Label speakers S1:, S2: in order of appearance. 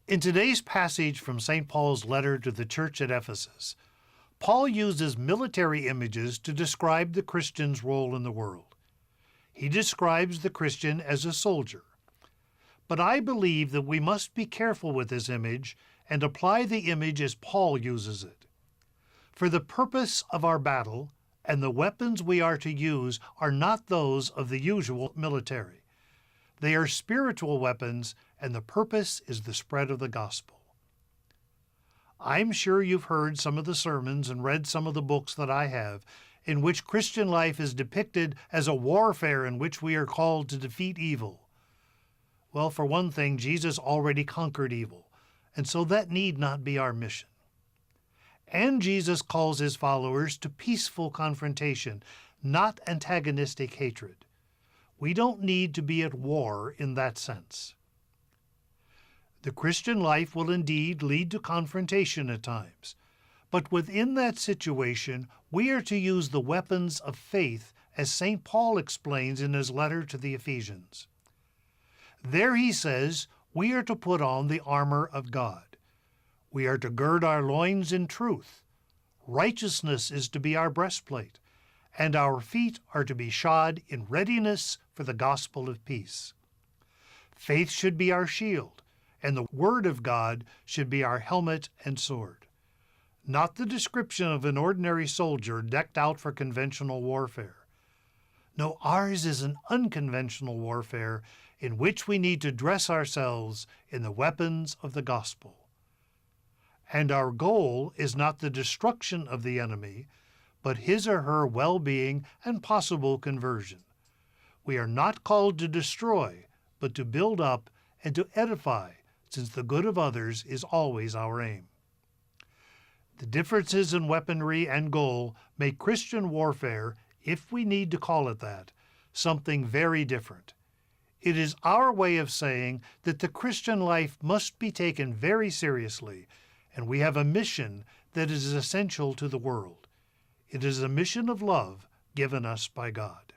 S1: In today's passage from St. Paul's letter to the church at Ephesus, Paul uses military images to describe the Christian's role in the world. He describes the Christian as a soldier. But I believe that we must be careful with this image and apply the image as Paul uses it. For the purpose of our battle and the weapons we are to use are not those of the usual military. They are spiritual weapons, and the purpose is the spread of the gospel. I'm sure you've heard some of the sermons and read some of the books that I have, in which Christian life is depicted as a warfare in which we are called to defeat evil. Well, for one thing, Jesus already conquered evil, and so that need not be our mission. And Jesus calls his followers to peaceful confrontation, not antagonistic hatred. We don't need to be at war in that sense. The Christian life will indeed lead to confrontation at times, but within that situation, we are to use the weapons of faith, as St. Paul explains in his letter to the Ephesians. There he says, we are to put on the armor of God. We are to gird our loins in truth. Righteousness is to be our breastplate, and our feet are to be shod in readiness for the gospel of peace. Faith should be our shield, and the Word of God should be our helmet and sword. Not the description of an ordinary soldier decked out for conventional warfare. No, ours is an unconventional warfare in which we need to dress ourselves in the weapons of the gospel. And our goal is not the destruction of the enemy, but his or her well-being and possible conversion. We are not called to destroy, but to build up and to edify, since the good of others is always our aim. The differences in weaponry and goal make Christian warfare, if we need to call it that, something very different. It is our way of saying that the Christian life must be taken very seriously, and we have a mission that is essential to the world. It is a mission of love given us by God.